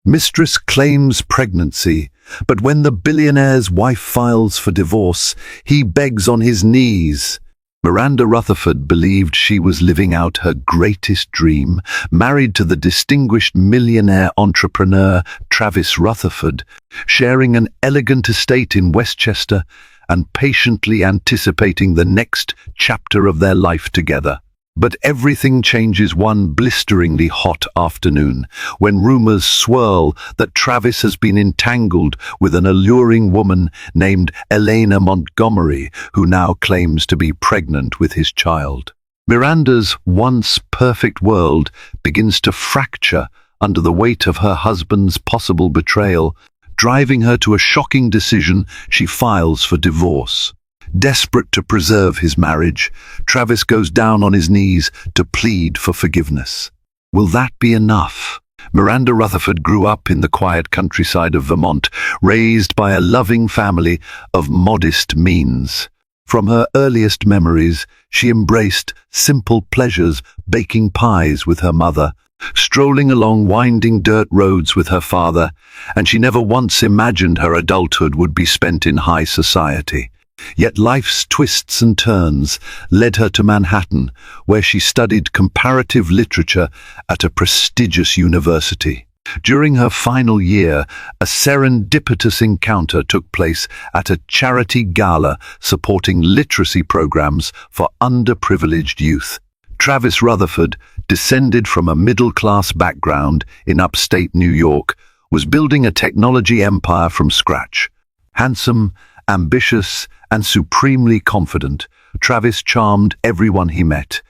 Mistress claims pregnancy, but when the billionaire's wife files for divorce, he begs on his knees. Miranda Rutherford believed she was living out her greatest dream, married to the distinguished millionaire entrepreneur Travis Rutherford, sharing an elegant estate in Westchester and patiently anticipating the next chapter of their life together. But everything changes one blisteringly hot afternoon when rumors swirl that Travis has been entangled with an alluring woman named Elena Montgomery, who now claims to be pregnant with his child. Miranda's once perfect world begins to fracture under the weight of her husband's possible betrayal, driving her to a shocking decision. She files for divorce. Desperate to preserve his marriage, Travis goes down on his knees to plead for forgiveness. Will that be enough? Miranda Rutherford grew up in the quiet countryside of Vermont, raised by a loving family of modest means. From her earliest memories, she embraced simple pleasures, baking pies with her mother, strolling along winding dirt roads with her father, and she never once imagined her adulthood would be spent in high society. Yet life's twists and turns led her to Manhattan, where she studied comparative literature at a prestigious university. During her final year, a serendipitous encounter took place at a charity gala supporting literacy programs for underprivileged youth. Travis Rutherford, descended from a middle-class background in upstate New York, was building a technology empire from scratch. Handsome, ambitious, and supremely confident, Travis charmed everyone he met,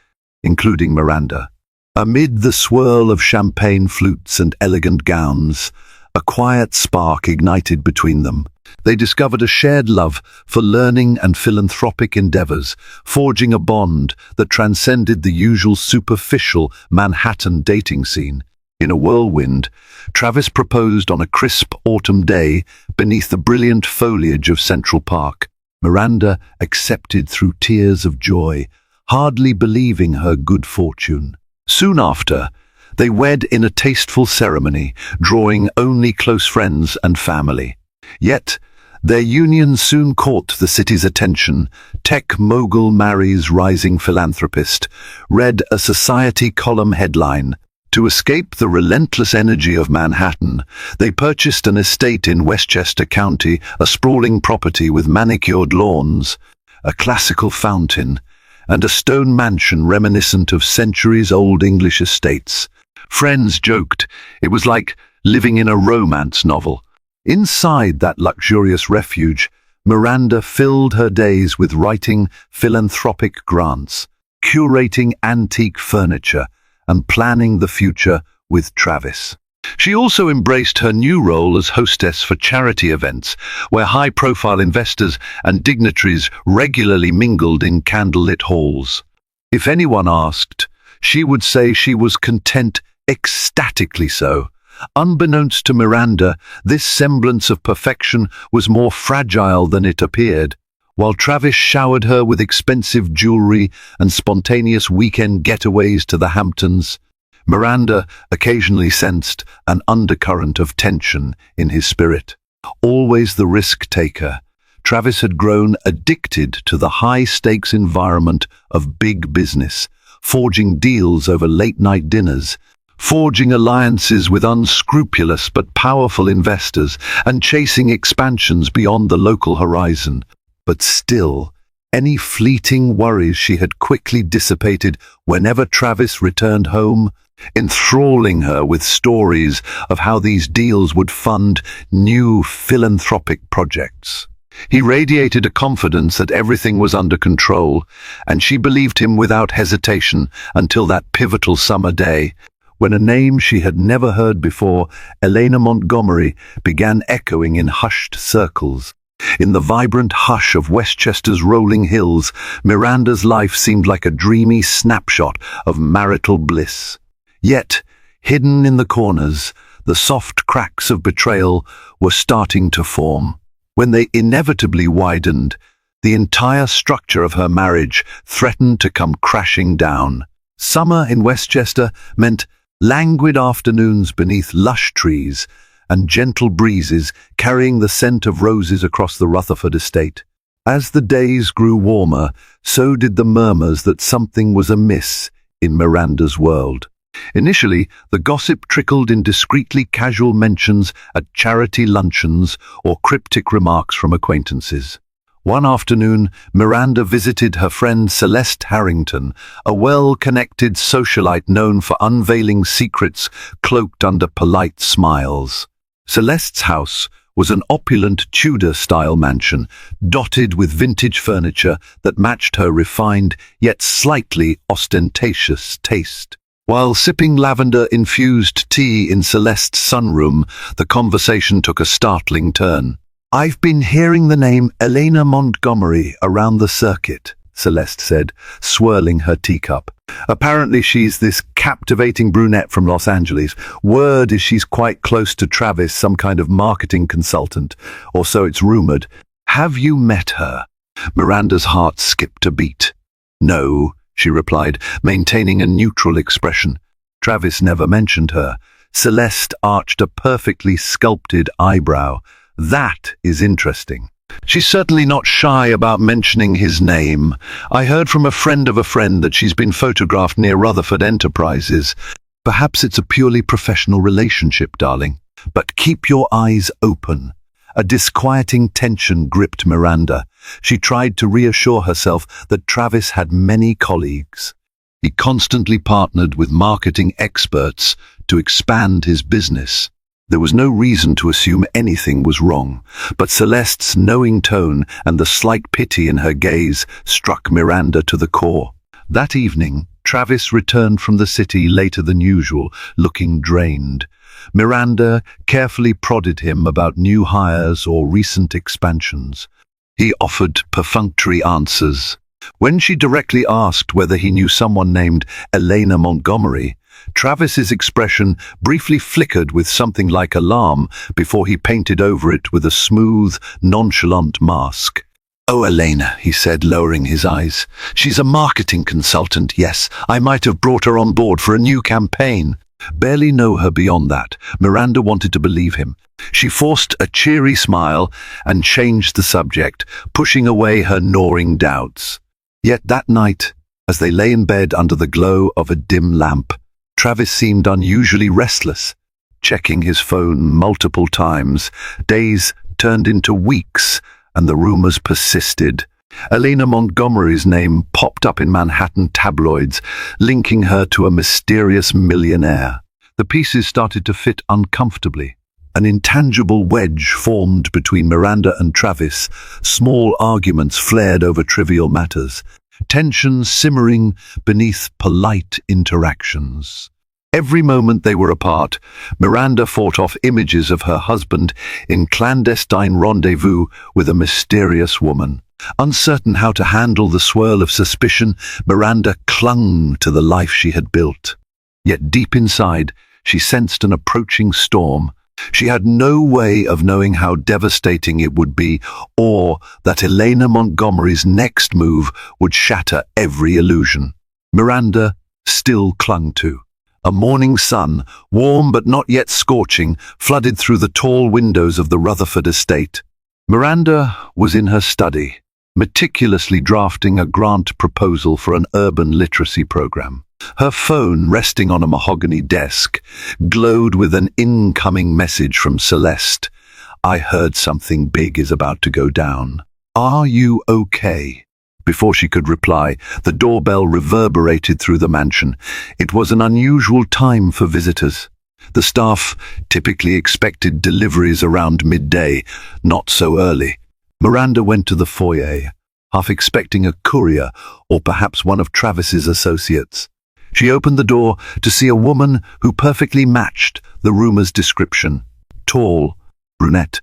including Miranda. Amid the swirl of champagne flutes and elegant gowns, a quiet spark ignited between them. They discovered a shared love for learning and philanthropic endeavors, forging a bond that transcended the usual superficial Manhattan dating scene. In a whirlwind, Travis proposed on a crisp autumn day beneath the brilliant foliage of Central Park. Miranda accepted through tears of joy, hardly believing her good fortune. Soon after, they wed in a tasteful ceremony, drawing only close friends and family. Yet, their union soon caught the city's attention. "Tech mogul marries rising philanthropist," read a society column headline. To escape the relentless energy of Manhattan, they purchased an estate in Westchester County, a sprawling property with manicured lawns, a classical fountain, and a stone mansion reminiscent of centuries-old English estates. Friends joked it was like living in a romance novel. Inside that luxurious refuge, Miranda filled her days with writing philanthropic grants, curating antique furniture, and planning the future with Travis. She also embraced her new role as hostess for charity events, where high-profile investors and dignitaries regularly mingled in candlelit halls. If anyone asked, she would say she was content, ecstatically so. Unbeknownst to Miranda, this semblance of perfection was more fragile than it appeared. While Travis showered her with expensive jewelry and spontaneous weekend getaways to the Hamptons, Miranda occasionally sensed an undercurrent of tension in his spirit. Always the risk-taker, Travis had grown addicted to the high-stakes environment of big business, forging deals over late-night dinners, forging alliances with unscrupulous but powerful investors, and chasing expansions beyond the local horizon. But still, any fleeting worries she had quickly dissipated whenever Travis returned home, enthralling her with stories of how these deals would fund new philanthropic projects. He radiated a confidence that everything was under control, and she believed him without hesitation until that pivotal summer day, when a name she had never heard before, Elena Montgomery, began echoing in hushed circles. In the vibrant hush of Westchester's rolling hills, Miranda's life seemed like a dreamy snapshot of marital bliss. Yet, hidden in the corners, the soft cracks of betrayal were starting to form. When they inevitably widened, the entire structure of her marriage threatened to come crashing down. Summer in Westchester meant languid afternoons beneath lush trees and gentle breezes carrying the scent of roses across the Rutherford estate. As the days grew warmer, so did the murmurs that something was amiss in Miranda's world. Initially, the gossip trickled in discreetly casual mentions at charity luncheons or cryptic remarks from acquaintances. One afternoon, Miranda visited her friend Celeste Harrington, a well-connected socialite known for unveiling secrets cloaked under polite smiles. Celeste's house was an opulent Tudor-style mansion, dotted with vintage furniture that matched her refined yet slightly ostentatious taste. While sipping lavender-infused tea in Celeste's sunroom, the conversation took a startling turn. "I've been hearing the name Elena Montgomery around the circuit," Celeste said, swirling her teacup. "Apparently she's this captivating brunette from Los Angeles. Word is she's quite close to Travis, some kind of marketing consultant, or so it's rumored. Have you met her?" Miranda's heart skipped a beat. "No," she replied, maintaining a neutral expression. "Travis never mentioned her." Celeste arched a perfectly sculpted eyebrow. "That is interesting. She's certainly not shy about mentioning his name. I heard from a friend of a friend that she's been photographed near Rutherford Enterprises. Perhaps it's a purely professional relationship, darling. But keep your eyes open." A disquieting tension gripped Miranda. She tried to reassure herself that Travis had many colleagues. He constantly partnered with marketing experts to expand his business. There was no reason to assume anything was wrong, but Celeste's knowing tone and the slight pity in her gaze struck Miranda to the core. That evening, Travis returned from the city later than usual, looking drained. Miranda carefully prodded him about new hires or recent expansions. He offered perfunctory answers. When she directly asked whether he knew someone named Elena Montgomery, Travis's expression briefly flickered with something like alarm before he painted over it with a smooth, nonchalant mask. "Oh, Elena," he said, lowering his eyes. "She's a marketing consultant, yes. I might have brought her on board for a new campaign." Barely know her beyond that, Miranda wanted to believe him. She forced a cheery smile and changed the subject, pushing away her gnawing doubts. Yet that night, as they lay in bed under the glow of a dim lamp, Travis seemed unusually restless, checking his phone multiple times. Days turned into weeks, and the rumors persisted. Elena Montgomery's name popped up in Manhattan tabloids, linking her to a mysterious millionaire. The pieces started to fit uncomfortably. An intangible wedge formed between Miranda and Travis. Small arguments flared over trivial matters, tension simmering beneath polite interactions. Every moment they were apart, Miranda fought off images of her husband in clandestine rendezvous with a mysterious woman. Uncertain how to handle the swirl of suspicion, Miranda clung to the life she had built. Yet deep inside, she sensed an approaching storm. She had no way of knowing how devastating it would be, or that Elena Montgomery's next move would shatter every illusion. Miranda still clung to. A morning sun, warm but not yet scorching, flooded through the tall windows of the Rutherford estate. Miranda was in her study, meticulously drafting a grant proposal for an urban literacy program. Her phone, resting on a mahogany desk, glowed with an incoming message from Celeste. "I heard something big is about to go down. Are you okay?" Before she could reply, the doorbell reverberated through the mansion. It was an unusual time for visitors. The staff typically expected deliveries around midday, not so early. Miranda went to the foyer, half expecting a courier or perhaps one of Travis's associates. She opened the door to see a woman who perfectly matched the room's description. Tall, brunette,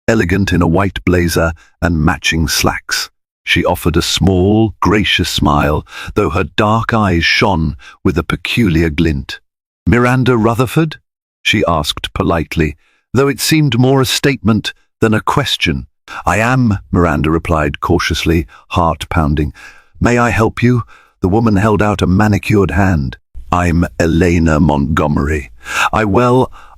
elegant in a white blazer and matching slacks. She offered a small, gracious smile, though her dark eyes shone with a peculiar glint. "Miranda Rutherford?" she asked politely, though it seemed more a statement than a question. "I am," Miranda replied cautiously, heart pounding. "May I help you?" The woman held out a manicured hand. "I'm Elena Montgomery.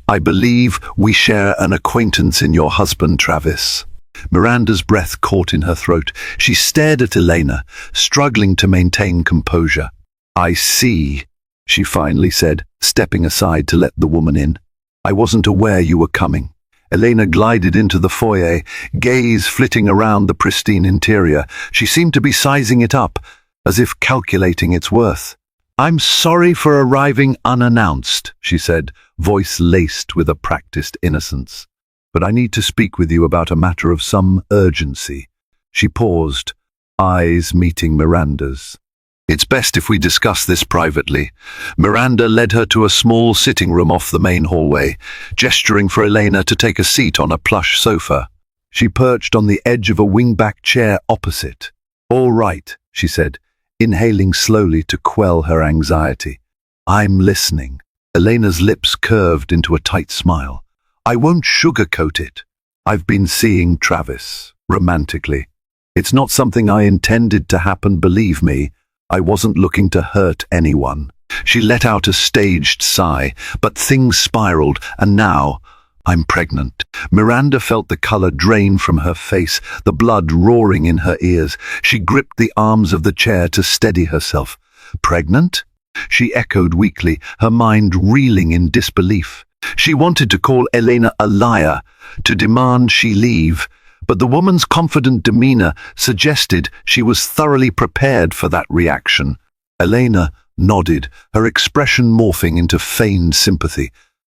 I believe we share an acquaintance in your husband, Travis. Miranda's breath caught in her throat. She stared at Elena, struggling to maintain composure. I see, she finally said, stepping aside to let the woman in. I wasn't aware you were coming. Elena glided into the foyer, gaze flitting around the pristine interior. She seemed to be sizing it up, as if calculating its worth. I'm sorry for arriving unannounced, she said, voice laced with a practiced innocence. But I need to speak with you about a matter of some urgency. She paused, eyes meeting Miranda's. It's best if we discuss this privately. Miranda led her to a small sitting room off the main hallway, gesturing for Elena to take a seat on a plush sofa. She perched on the edge of a wingback chair opposite. All right, she said, inhaling slowly to quell her anxiety. I'm listening. Elena's lips curved into a tight smile. I won't sugarcoat it. I've been seeing Travis, romantically. It's not something I intended to happen, believe me. I wasn't looking to hurt anyone. She let out a staged sigh, but things spiraled, and now I'm pregnant. Miranda felt the color drain from her face, the blood roaring in her ears. She gripped the arms of the chair to steady herself. Pregnant? She echoed weakly, her mind reeling in disbelief. She wanted to call Elena a liar, to demand she leave, but the woman's confident demeanor suggested she was thoroughly prepared for that reaction. Elena nodded, her expression morphing into feigned sympathy.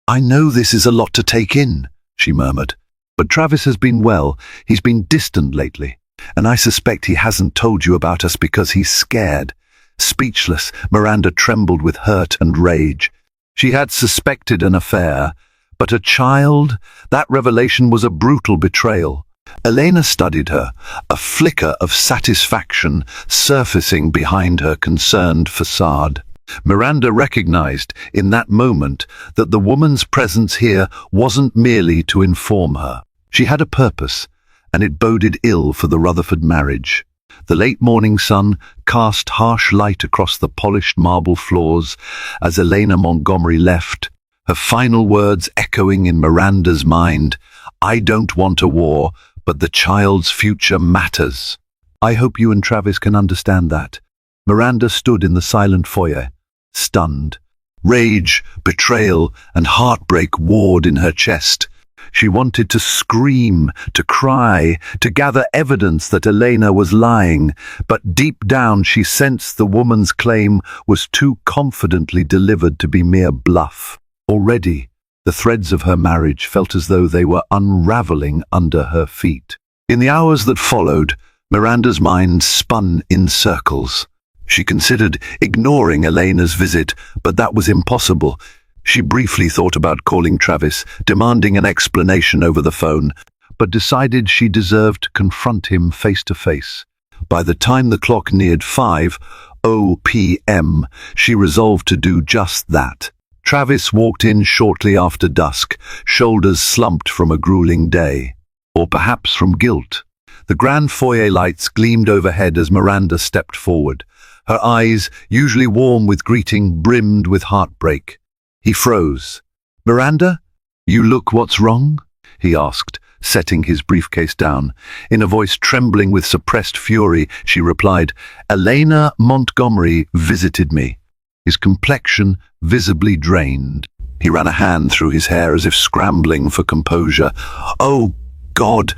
I know this is a lot to take in, she murmured, but Travis has been well. He's been distant lately, and I suspect he hasn't told you about us because he's scared. Speechless, Miranda trembled with hurt and rage. She had suspected an affair, but a child? That revelation was a brutal betrayal. Elena studied her, a flicker of satisfaction surfacing behind her concerned facade. Miranda recognized in that moment that the woman's presence here wasn't merely to inform her. She had a purpose, and it boded ill for the Rutherford marriage. The late morning sun cast harsh light across the polished marble floors as Elena Montgomery left, her final words echoing in Miranda's mind. I don't want a war, but the child's future matters. I hope you and Travis can understand that. Miranda stood in the silent foyer, stunned. Rage, betrayal, and heartbreak warred in her chest. She wanted to scream, to cry, to gather evidence that Elena was lying, but deep down she sensed the woman's claim was too confidently delivered to be mere bluff. Already, the threads of her marriage felt as though they were unraveling under her feet. In the hours that followed, Miranda's mind spun in circles. She considered ignoring Elena's visit, but that was impossible. She briefly thought about calling Travis, demanding an explanation over the phone, but decided she deserved to confront him face to face. By the time the clock neared 5:00 p.m., she resolved to do just that. Travis walked in shortly after dusk, shoulders slumped from a grueling day, or perhaps from guilt. The grand foyer lights gleamed overhead as Miranda stepped forward. Her eyes, usually warm with greeting, brimmed with heartbreak. He froze. Miranda, you look what's wrong? He asked, setting his briefcase down. In a voice trembling with suppressed fury, she replied, Elena Montgomery visited me. His complexion visibly drained. He ran a hand through his hair as if scrambling for composure. Oh, God,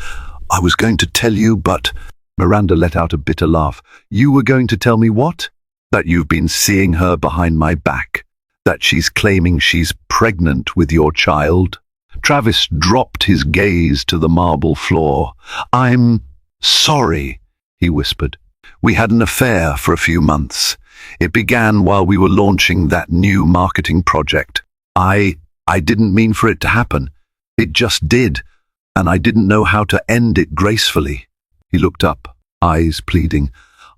I was going to tell you, but... Miranda let out a bitter laugh. You were going to tell me what? That you've been seeing her behind my back. That she's claiming she's pregnant with your child. Travis dropped his gaze to the marble floor. I'm sorry, he whispered. We had an affair for a few months. It began while we were launching that new marketing project. I didn't mean for it to happen. It just did, and I didn't know how to end it gracefully. He looked up, eyes pleading.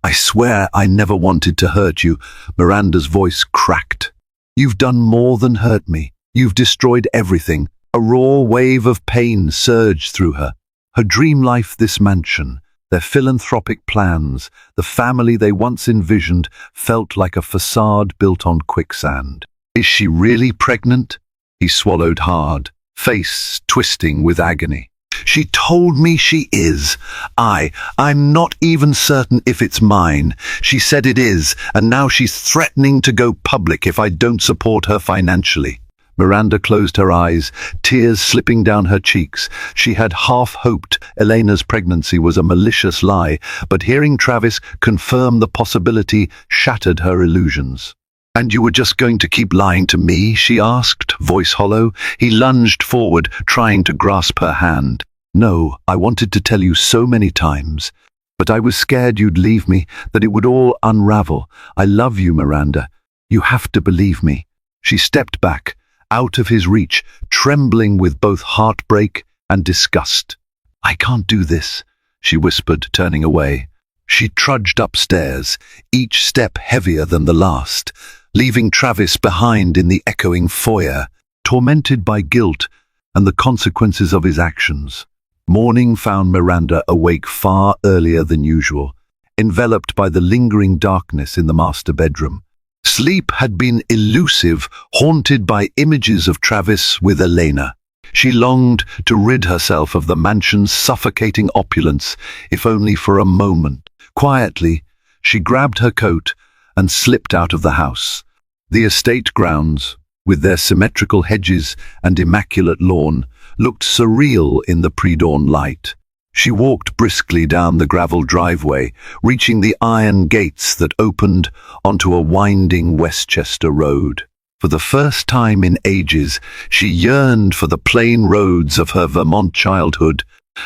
I swear I never wanted to hurt you. Miranda's voice cracked. You've done more than hurt me. You've destroyed everything. A raw wave of pain surged through her. Her dream life, this mansion, their philanthropic plans, the family they once envisioned, felt like a facade built on quicksand. Is she really pregnant? He swallowed hard, face twisting with agony. She told me she is. I'm not even certain if it's mine. She said it is, and now she's threatening to go public if I don't support her financially. Miranda closed her eyes, tears slipping down her cheeks. She had half hoped Elena's pregnancy was a malicious lie, but hearing Travis confirm the possibility shattered her illusions. "And you were just going to keep lying to me?" she asked, voice hollow. He lunged forward, trying to grasp her hand. "No, I wanted to tell you so many times, but I was scared you'd leave me, that it would all unravel. I love you, Miranda. You have to believe me." She stepped back, out of his reach, trembling with both heartbreak and disgust. "I can't do this," she whispered, turning away. She trudged upstairs, each step heavier than the last, leaving Travis behind in the echoing foyer, tormented by guilt and the consequences of his actions. Morning found Miranda awake far earlier than usual, enveloped by the lingering darkness in the master bedroom. Sleep had been elusive, haunted by images of Travis with Elena. She longed to rid herself of the mansion's suffocating opulence, if only for a moment. Quietly, she grabbed her coat and slipped out of the house. The estate grounds, with their symmetrical hedges and immaculate lawn, looked surreal in the pre-dawn light. She walked briskly down the gravel driveway, reaching the iron gates that opened onto a winding Westchester road. For the first time in ages, she yearned for the plain roads of her Vermont childhood,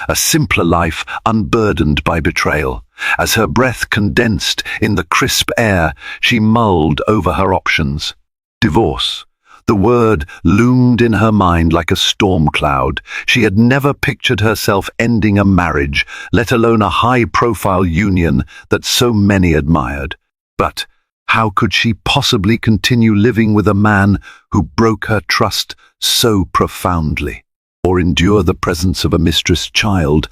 a simpler life unburdened by betrayal. As her breath condensed in the crisp air, she mulled over her options. Divorce. The word loomed in her mind like a storm cloud. She had never pictured herself ending a marriage, let alone a high-profile union that so many admired. But how could she possibly continue living with a man who broke her trust so profoundly? Or endure the presence of a mistress child,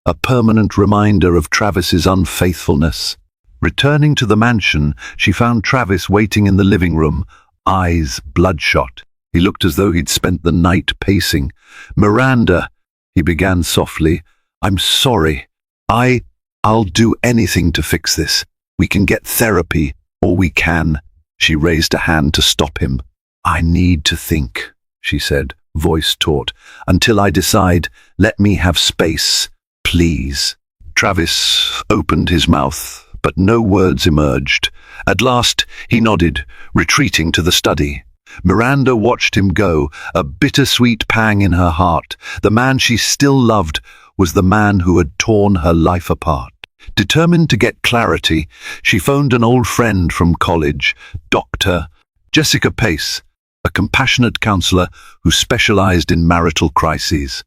a permanent reminder of Travis's unfaithfulness? Returning to the mansion, she found Travis waiting in the living room, eyes bloodshot. He looked as though he'd spent the night pacing. "Miranda," he began softly, "I'm sorry. I'll do anything to fix this. We can get therapy, or we can." She raised a hand to stop him. "I need to think," she said, voice taut. "Until I decide, let me have space, please." Travis opened his mouth, but no words emerged. At last, he nodded, retreating to the study. Miranda watched him go, a bittersweet pang in her heart. The man she still loved was the man who had torn her life apart. Determined to get clarity, she phoned an old friend from college, Dr. Jessica Pace, a compassionate counselor who specialized in marital crises.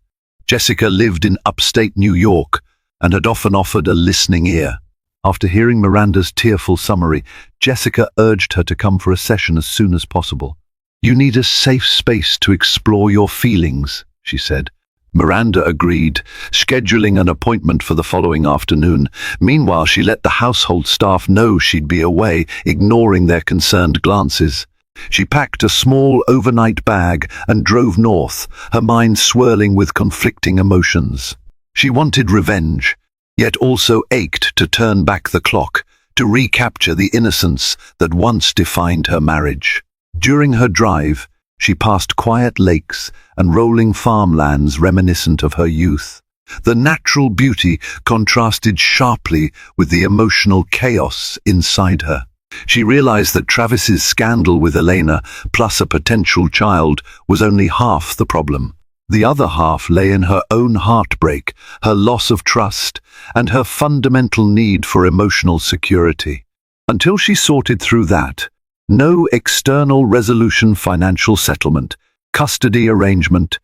Jessica lived in upstate New York and had often offered a listening ear. After hearing Miranda's tearful summary, Jessica urged her to come for a session as soon as possible. "You need a safe space to explore your feelings," she said. Miranda agreed, scheduling an appointment for the following afternoon. Meanwhile, she let the household staff know she'd be away, ignoring their concerned glances. She packed a small overnight bag and drove north, her mind swirling with conflicting emotions. She wanted revenge, yet also ached to turn back the clock, to recapture the innocence that once defined her marriage. During her drive, she passed quiet lakes and rolling farmlands reminiscent of her youth. The natural beauty contrasted sharply with the emotional chaos inside her. She realized that Travis's scandal with Elena, plus a potential child, was only half the problem. The other half lay in her own heartbreak, her loss of trust, and her fundamental need for emotional security. Until she sorted through that, no external resolution, financial settlement, custody arrangement,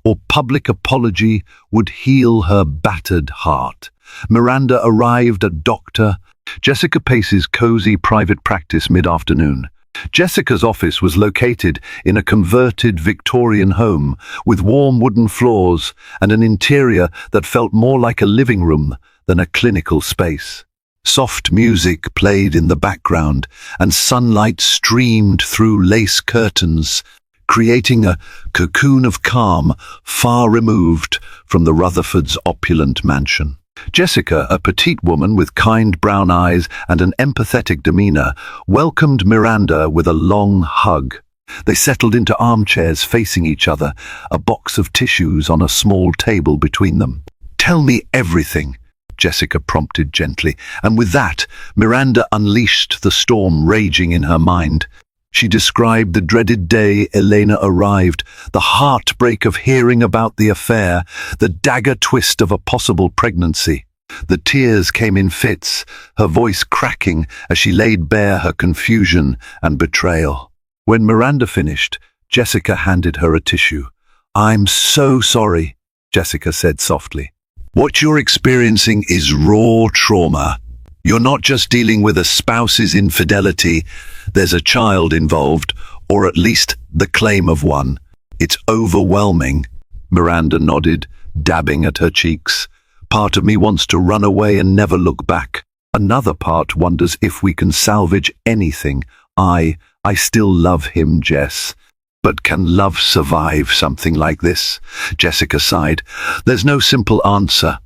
or public apology would heal her battered heart. Miranda arrived at Dr. Jessica Pace's cozy private practice mid-afternoon. Jessica's office was located in a converted Victorian home with warm wooden floors and an interior that felt more like a living room than a clinical space. Soft music played in the background and sunlight streamed through lace curtains, creating a cocoon of calm far removed from the Rutherfords' opulent mansion. Jessica, a petite woman with kind brown eyes and an empathetic demeanor, welcomed Miranda with a long hug. They settled into armchairs facing each other, a box of tissues on a small table between them. "Tell me everything," Jessica prompted gently, and with that, Miranda unleashed the storm raging in her mind. She described the dreaded day Elena arrived, the heartbreak of hearing about the affair, the dagger twist of a possible pregnancy. The tears came in fits, her voice cracking as she laid bare her confusion and betrayal. When Miranda finished, Jessica handed her a tissue. "I'm so sorry," Jessica said softly. "What you're experiencing is raw trauma. You're not just dealing with a spouse's infidelity, there's a child involved, or at least the claim of one. It's overwhelming." Miranda nodded, dabbing at her cheeks. "Part of me wants to run away and never look back. Another part wonders if we can salvage anything. I still love him, Jess. But can love survive something like this?" Jessica sighed. "There's no simple answer.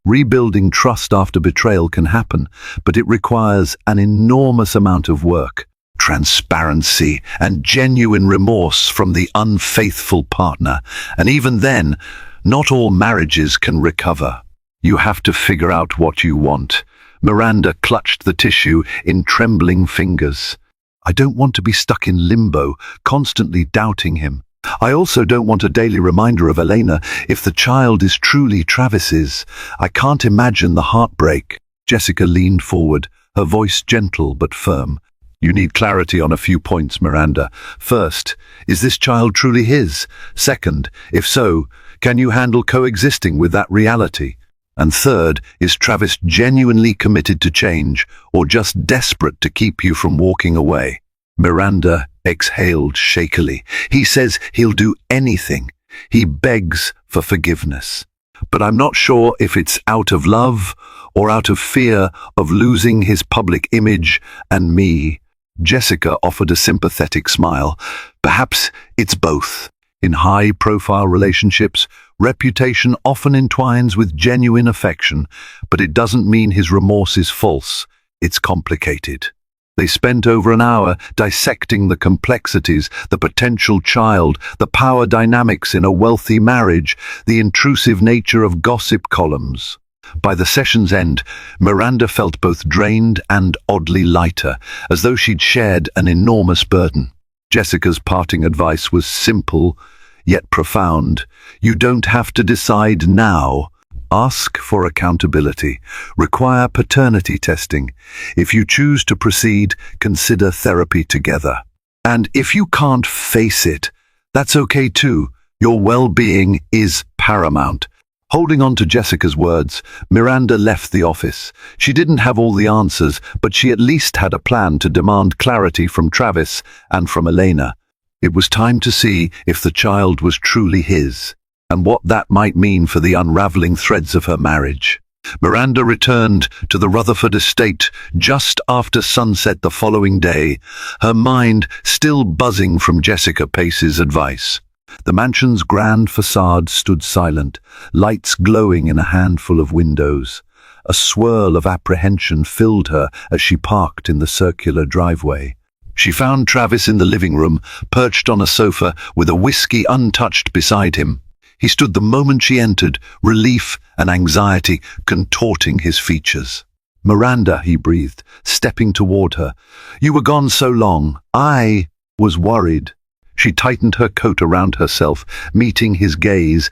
Rebuilding trust after betrayal can happen, but it requires an enormous amount of work, transparency, and genuine remorse from the unfaithful partner. And even then, not all marriages can recover. You have to figure out what you want." Miranda clutched the tissue in trembling fingers. "I don't want to be stuck in limbo, constantly doubting him. I also don't want a daily reminder of Elena if the child is truly Travis's. I can't imagine the heartbreak." Jessica leaned forward, her voice gentle but firm. "You need clarity on a few points, Miranda. First, is this child truly his? Second, if so, can you handle coexisting with that reality? And third, is Travis genuinely committed to change, or just desperate to keep you from walking away?" Miranda exhaled shakily. "He says he'll do anything. He begs for forgiveness. But I'm not sure if it's out of love or out of fear of losing his public image and me." Jessica offered a sympathetic smile. "Perhaps it's both. In high-profile relationships, reputation often entwines with genuine affection, but it doesn't mean his remorse is false. It's complicated." They spent over an hour dissecting the complexities, the potential child, the power dynamics in a wealthy marriage, the intrusive nature of gossip columns. By the session's end, Miranda felt both drained and oddly lighter, as though she'd shared an enormous burden. Jessica's parting advice was simple, yet profound. You don't have to decide now. Ask for accountability. Require paternity testing. If you choose to proceed, consider therapy together. And if you can't face it, that's okay too. Your well-being is paramount. Holding on to Jessica's words, Miranda left the office. She didn't have all the answers, but she at least had a plan to demand clarity from Travis and from Elena. It was time to see if the child was truly his, and what that might mean for the unraveling threads of her marriage. Miranda returned to the Rutherford estate just after sunset the following day, her mind still buzzing from Jessica Pace's advice. The mansion's grand facade stood silent, lights glowing in a handful of windows. A swirl of apprehension filled her as she parked in the circular driveway. She found Travis in the living room, perched on a sofa with a whiskey untouched beside him. He stood the moment she entered, relief and anxiety contorting his features. "Miranda," he breathed, stepping toward her. "You were gone so long. I was worried." She tightened her coat around herself, meeting his gaze.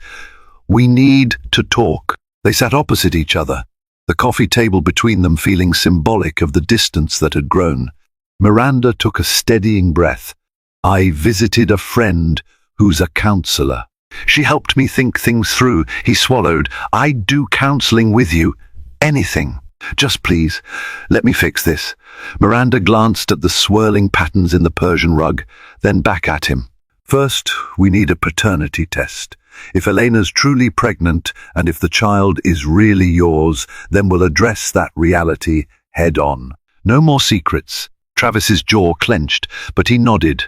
"We need to talk." They sat opposite each other, the coffee table between them feeling symbolic of the distance that had grown. Miranda took a steadying breath. "I visited a friend who's a counselor. She helped me think things through." He swallowed. "I'd do counseling with you. Anything. Just please, let me fix this." Miranda glanced at the swirling patterns in the Persian rug, then back at him. "First, we need a paternity test. If Elena's truly pregnant, and if the child is really yours, then we'll address that reality head on. No more secrets." Travis's jaw clenched, but he nodded.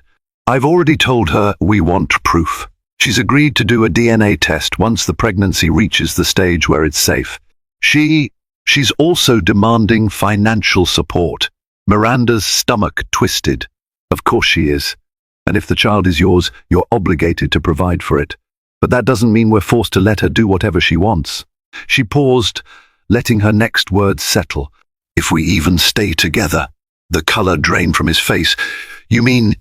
I've already told her we want proof. She's agreed to do a DNA test once the pregnancy reaches the stage where it's safe. She's also demanding financial support. Miranda's stomach twisted. Of course she is. And if the child is yours, you're obligated to provide for it. But that doesn't mean we're forced to let her do whatever she wants. She paused, letting her next words settle. If we even stay together. The color drained from his face. You mean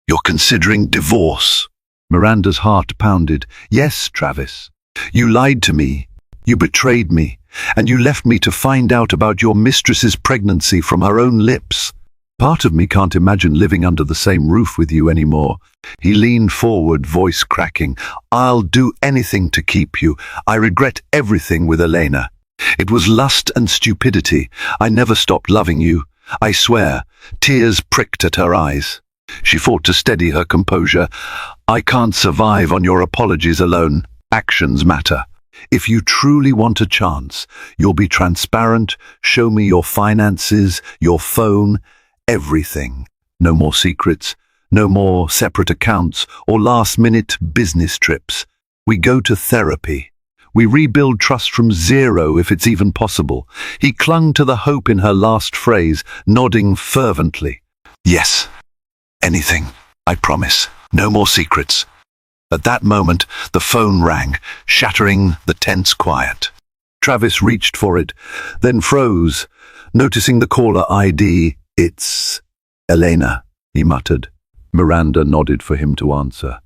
you're considering divorce? Miranda's heart pounded. Yes, Travis. You lied to me. You betrayed me. And you left me to find out about your mistress's pregnancy from her own lips. Part of me can't imagine living under the same roof with you anymore. He leaned forward, voice cracking. I'll do anything to keep you. I regret everything with Elena. It was lust and stupidity. I never stopped loving you. I swear. Tears pricked at her eyes. She fought to steady her composure. I can't survive on your apologies alone. Actions matter. If you truly want a chance, you'll be transparent, show me your finances, your phone, everything. No more secrets, no more separate accounts or last-minute business trips. We go to therapy. We rebuild trust from zero if it's even possible. He clung to the hope in her last phrase, nodding fervently. Yes, anything, I promise. No more secrets. At that moment, the phone rang, shattering the tense quiet. Travis reached for it, then froze, noticing the caller ID. It's Elena, he muttered. Miranda nodded for him to answer.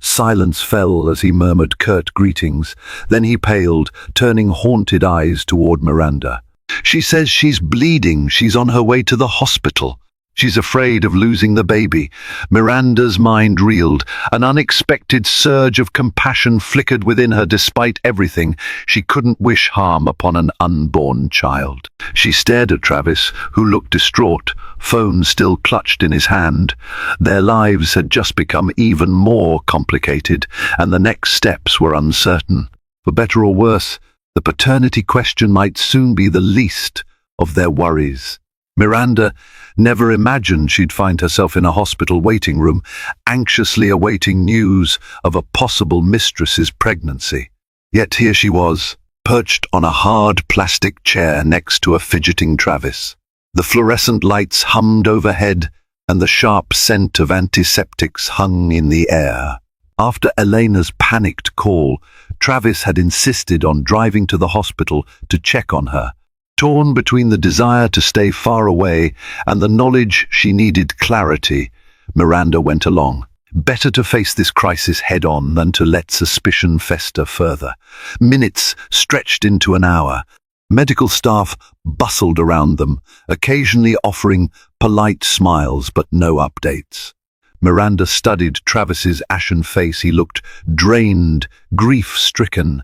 Silence fell as he murmured curt greetings. Then he paled, turning haunted eyes toward Miranda. She says she's bleeding. She's on her way to the hospital. She's afraid of losing the baby. Miranda's mind reeled. An unexpected surge of compassion flickered within her despite everything. She couldn't wish harm upon an unborn child. She stared at Travis, who looked distraught, phone still clutched in his hand. Their lives had just become even more complicated, and the next steps were uncertain. For better or worse, the paternity question might soon be the least of their worries. Miranda never imagined she'd find herself in a hospital waiting room, anxiously awaiting news of a possible mistress's pregnancy. Yet here she was, perched on a hard plastic chair next to a fidgeting Travis. The fluorescent lights hummed overhead, and the sharp scent of antiseptics hung in the air. After Elena's panicked call, Travis had insisted on driving to the hospital to check on her. Torn between the desire to stay far away and the knowledge she needed clarity, Miranda went along. Better to face this crisis head-on than to let suspicion fester further. Minutes stretched into an hour. Medical staff bustled around them, occasionally offering polite smiles but no updates. Miranda studied Travis's ashen face. He looked drained, grief-stricken,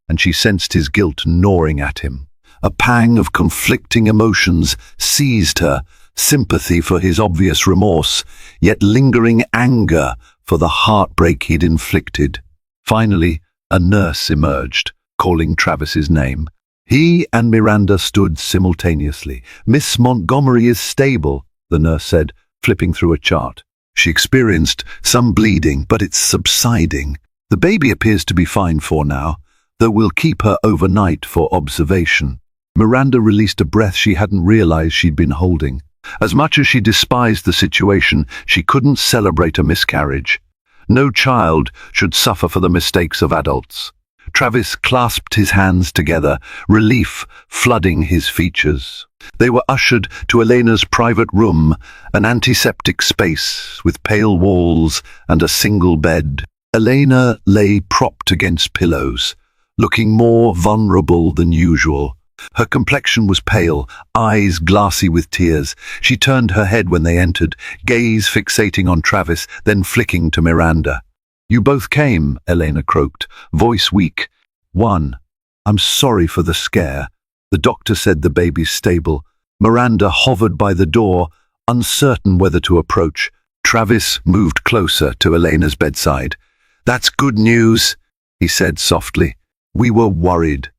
and she sensed his guilt gnawing at him. A pang of conflicting emotions seized her, sympathy for his obvious remorse, yet lingering anger for the heartbreak he'd inflicted. Finally, a nurse emerged, calling Travis's name. He and Miranda stood simultaneously. Miss Montgomery is stable, the nurse said, flipping through a chart. She experienced some bleeding, but it's subsiding. The baby appears to be fine for now, though we'll keep her overnight for observation. Miranda released a breath she hadn't realized she'd been holding. As much as she despised the situation, she couldn't celebrate a miscarriage. No child should suffer for the mistakes of adults. Travis clasped his hands together, relief flooding his features. They were ushered to Elena's private room, an antiseptic space with pale walls and a single bed. Elena lay propped against pillows, looking more vulnerable than usual. Her complexion was pale, eyes glassy with tears. She turned her head when they entered, gaze fixating on Travis, then flicking to Miranda. "You both came," Elena croaked, voice weak. "I'm sorry for the scare. The doctor said the baby's stable." Miranda hovered by the door, uncertain whether to approach. Travis moved closer to Elena's bedside. "That's good news," he said softly. "We were worried."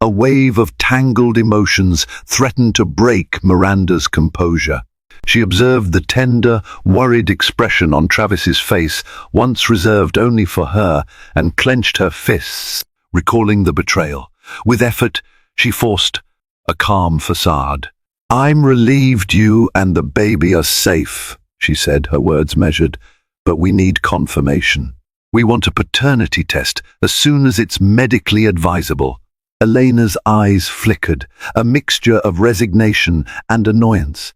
A wave of tangled emotions threatened to break Miranda's composure. She observed the tender, worried expression on Travis's face, once reserved only for her, and clenched her fists, recalling the betrayal. With effort, she forced a calm facade. "I'm relieved you and the baby are safe," she said, her words measured, "but we need confirmation. We want a paternity test as soon as it's medically advisable." Elena's eyes flickered, a mixture of resignation and annoyance.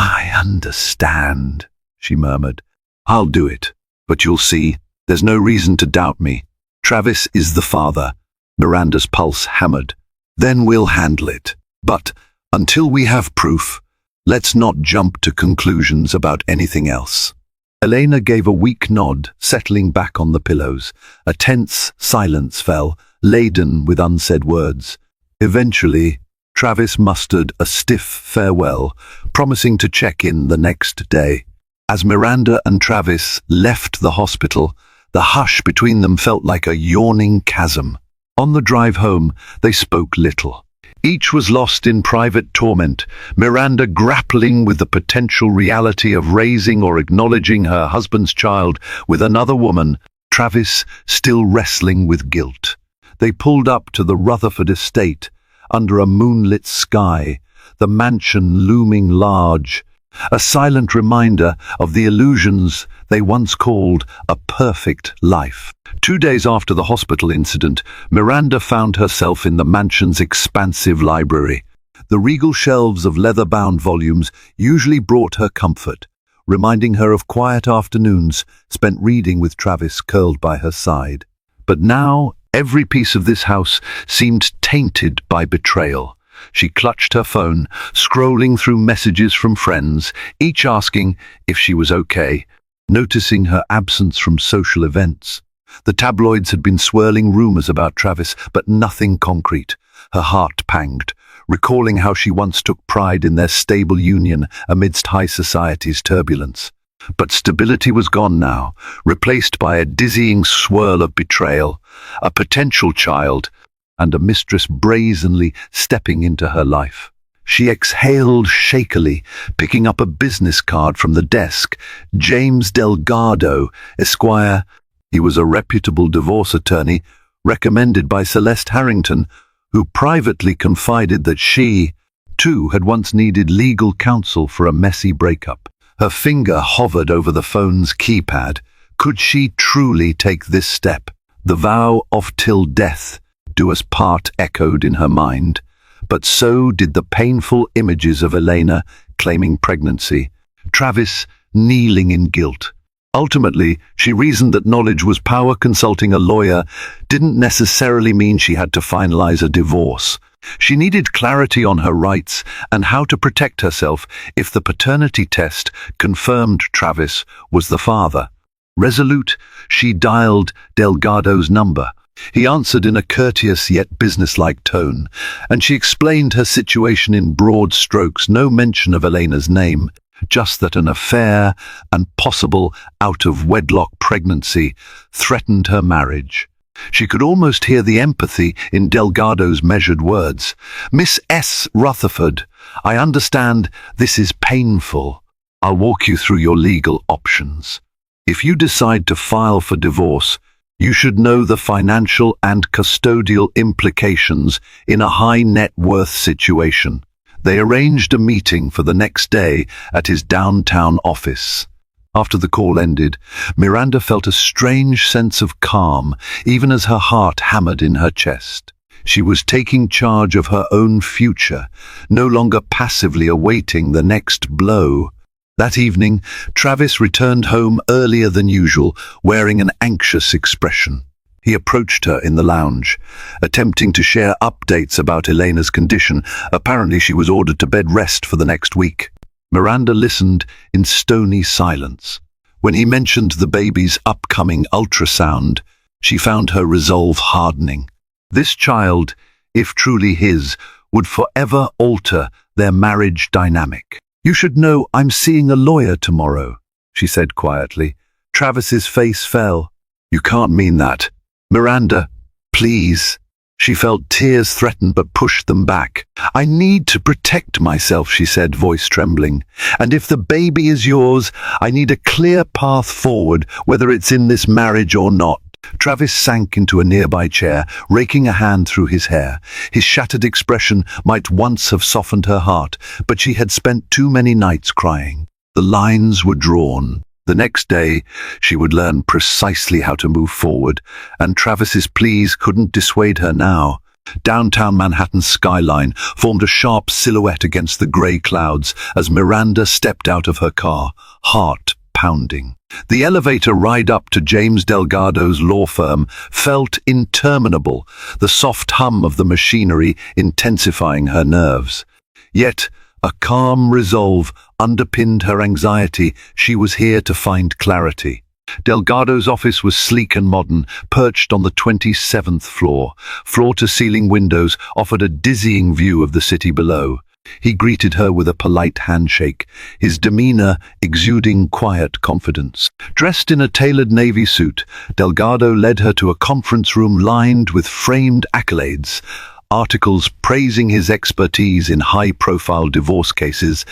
"I understand," she murmured. "I'll do it, but you'll see, there's no reason to doubt me. Travis is the father." Miranda's pulse hammered. "Then we'll handle it. But until we have proof, let's not jump to conclusions about anything else." Elena gave a weak nod, settling back on the pillows. A tense silence fell, laden with unsaid words. Eventually, Travis mustered a stiff farewell, promising to check in the next day. As Miranda and Travis left the hospital, the hush between them felt like a yawning chasm. On the drive home, they spoke little. Each was lost in private torment, Miranda grappling with the potential reality of raising or acknowledging her husband's child with another woman, Travis still wrestling with guilt. They pulled up to the Rutherford estate, under a moonlit sky, the mansion looming large, a silent reminder of the illusions they once called a perfect life. 2 days after the hospital incident, Miranda found herself in the mansion's expansive library. The regal shelves of leather-bound volumes usually brought her comfort, reminding her of quiet afternoons spent reading with Travis curled by her side. But now, every piece of this house seemed tainted by betrayal. She clutched her phone, scrolling through messages from friends, each asking if she was okay, noticing her absence from social events. The tabloids had been swirling rumors about Travis, but nothing concrete. Her heart panged, recalling how she once took pride in their stable union amidst high society's turbulence. But stability was gone now, replaced by a dizzying swirl of betrayal, a potential child, and a mistress brazenly stepping into her life. She exhaled shakily, picking up a business card from the desk. James Delgado, Esquire. He was a reputable divorce attorney, recommended by Celeste Harrington, who privately confided that she, too, had once needed legal counsel for a messy breakup. Her finger hovered over the phone's keypad. Could she truly take this step? The vow of till death, do us part, echoed in her mind. But so did the painful images of Elena claiming pregnancy, Travis kneeling in guilt. Ultimately, she reasoned that knowledge was power. Consulting a lawyer didn't necessarily mean she had to finalize a divorce. She needed clarity on her rights and how to protect herself if the paternity test confirmed Travis was the father. Resolute, she dialed Delgado's number. He answered in a courteous yet businesslike tone, and she explained her situation in broad strokes, no mention of Elena's name, just that an affair and possible out-of-wedlock pregnancy threatened her marriage. She could almost hear the empathy in Delgado's measured words. "Miss S. Rutherford, I understand this is painful. I'll walk you through your legal options. If you decide to file for divorce, you should know the financial and custodial implications in a high net worth situation." They arranged a meeting for the next day at his downtown office. After the call ended, Miranda felt a strange sense of calm, even as her heart hammered in her chest. She was taking charge of her own future, no longer passively awaiting the next blow. That evening, Travis returned home earlier than usual, wearing an anxious expression. He approached her in the lounge, attempting to share updates about Elena's condition. Apparently she was ordered to bed rest for the next week. Miranda listened in stony silence. When he mentioned the baby's upcoming ultrasound, she found her resolve hardening. This child, if truly his, would forever alter their marriage dynamic. "You should know I'm seeing a lawyer tomorrow," she said quietly. Travis's face fell. "You can't mean that. Miranda, please." She felt tears threaten but pushed them back. "I need to protect myself," she said, voice trembling. "And if the baby is yours, I need a clear path forward, whether it's in this marriage or not." Travis sank into a nearby chair, raking a hand through his hair. His shattered expression might once have softened her heart, but she had spent too many nights crying. The lines were drawn. The next day, she would learn precisely how to move forward, and Travis's pleas couldn't dissuade her now. Downtown Manhattan's skyline formed a sharp silhouette against the grey clouds as Miranda stepped out of her car, heart pounding. The elevator ride up to James Delgado's law firm felt interminable, the soft hum of the machinery intensifying her nerves. Yet, a calm resolve underpinned her anxiety. She was here to find clarity. Delgado's office was sleek and modern, perched on the 27th floor. Floor-to-ceiling windows offered a dizzying view of the city below. He greeted her with a polite handshake, his demeanor exuding quiet confidence. Dressed in a tailored navy suit, Delgado led her to a conference room lined with framed accolades, articles praising his expertise in high-profile divorce cases,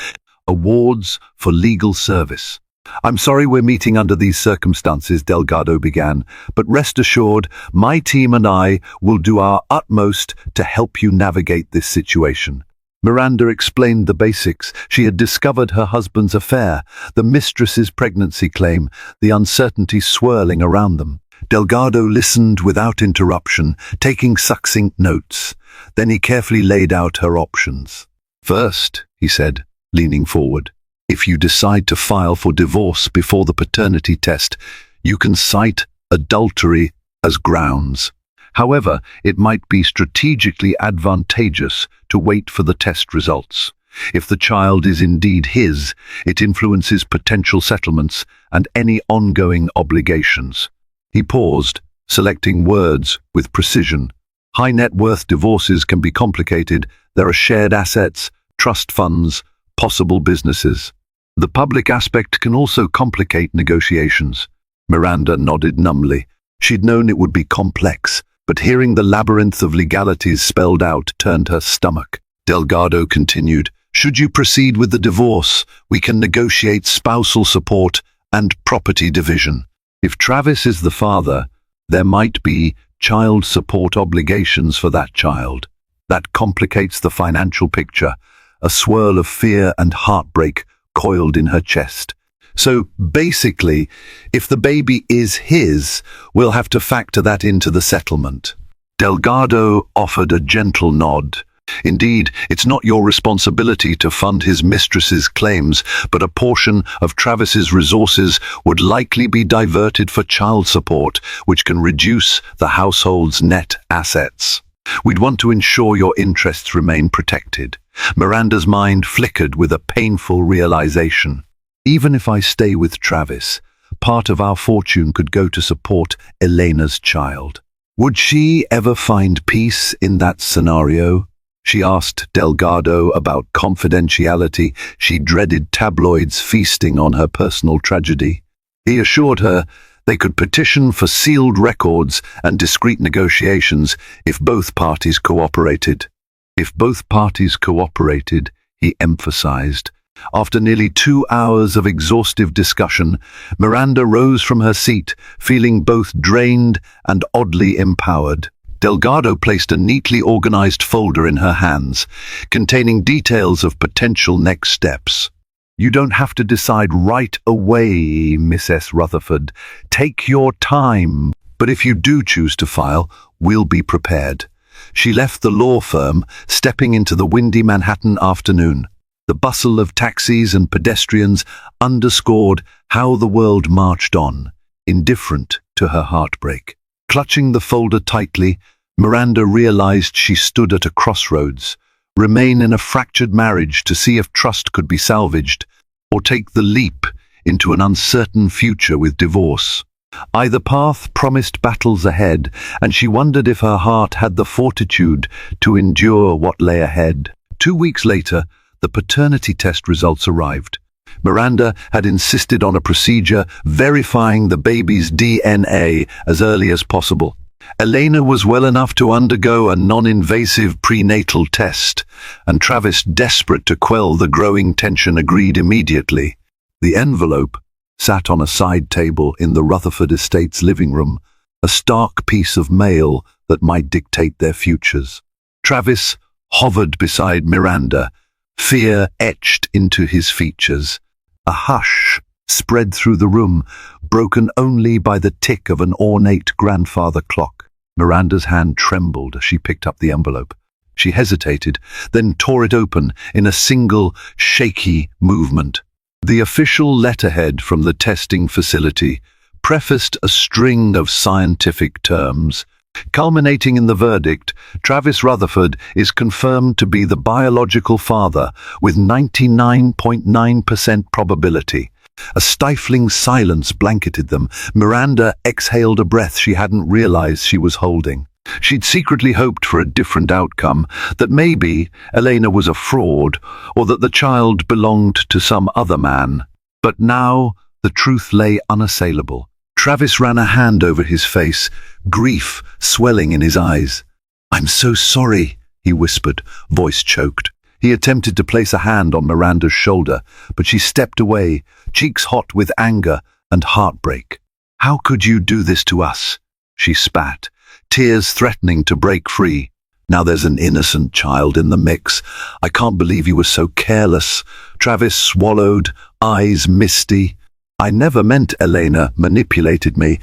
awards for legal service. "I'm sorry we're meeting under these circumstances," Delgado began, "but rest assured, my team and I will do our utmost to help you navigate this situation." Miranda explained the basics. She had discovered her husband's affair, the mistress's pregnancy claim, the uncertainty swirling around them. Delgado listened without interruption, taking succinct notes. Then he carefully laid out her options. "First," he said, leaning forward, "if you decide to file for divorce before the paternity test, you can cite adultery as grounds. However, it might be strategically advantageous to wait for the test results. If the child is indeed his, it influences potential settlements and any ongoing obligations." He paused, selecting words with precision. High net worth divorces can be complicated. There are shared assets, trust funds, possible businesses. The public aspect can also complicate negotiations. Miranda nodded numbly. She'd known it would be complex, but hearing the labyrinth of legalities spelled out turned her stomach. Delgado continued, "Should you proceed with the divorce, we can negotiate spousal support and property division. If Travis is the father, there might be child support obligations for that child. That complicates the financial picture." A swirl of fear and heartbreak coiled in her chest. "So basically, if the baby is his, we'll have to factor that into the settlement." Delgado offered a gentle nod. "Indeed, it's not your responsibility to fund his mistress's claims, but a portion of Travis's resources would likely be diverted for child support, which can reduce the household's net assets. We'd want to ensure your interests remain protected." Miranda's mind flickered with a painful realization. Even if I stay with Travis, part of our fortune could go to support Elena's child. Would she ever find peace in that scenario? She asked Delgado about confidentiality. She dreaded tabloids feasting on her personal tragedy. He assured her they could petition for sealed records and discreet negotiations if both parties cooperated. If both parties cooperated, he emphasized. After nearly 2 hours of exhaustive discussion, Miranda rose from her seat, feeling both drained and oddly empowered. Delgado placed a neatly organized folder in her hands, containing details of potential next steps. "You don't have to decide right away, Mrs. Rutherford. Take your time. But if you do choose to file, we'll be prepared." She left the law firm, stepping into the windy Manhattan afternoon. The bustle of taxis and pedestrians underscored how the world marched on, indifferent to her heartbreak. Clutching the folder tightly, Miranda realized she stood at a crossroads: remain in a fractured marriage to see if trust could be salvaged, or take the leap into an uncertain future with divorce. Either path promised battles ahead, and she wondered if her heart had the fortitude to endure what lay ahead. 2 weeks later, the paternity test results arrived. Miranda had insisted on a procedure verifying the baby's DNA as early as possible. Elena was well enough to undergo a non-invasive prenatal test, and Travis, desperate to quell the growing tension, agreed immediately. The envelope sat on a side table in the Rutherford estate's living room, a stark piece of mail that might dictate their futures. Travis hovered beside Miranda, fear etched into his features. A hush spread through the room, broken only by the tick of an ornate grandfather clock. Miranda's hand trembled as she picked up the envelope. She hesitated, then tore it open in a single, shaky movement. The official letterhead from the testing facility prefaced a string of scientific terms. Culminating in the verdict, Travis Rutherford is confirmed to be the biological father with 99.9% probability. A stifling silence blanketed them. Miranda exhaled a breath she hadn't realized she was holding. She'd secretly hoped for a different outcome, that maybe Elena was a fraud, or that the child belonged to some other man. But now the truth lay unassailable. Travis ran a hand over his face, grief swelling in his eyes. "I'm so sorry," he whispered, voice choked. He attempted to place a hand on Miranda's shoulder, but she stepped away, cheeks hot with anger and heartbreak. "How could you do this to us?" she spat, tears threatening to break free. "Now there's an innocent child in the mix. I can't believe you were so careless." Travis swallowed, eyes misty. "I never meant Elena manipulated me.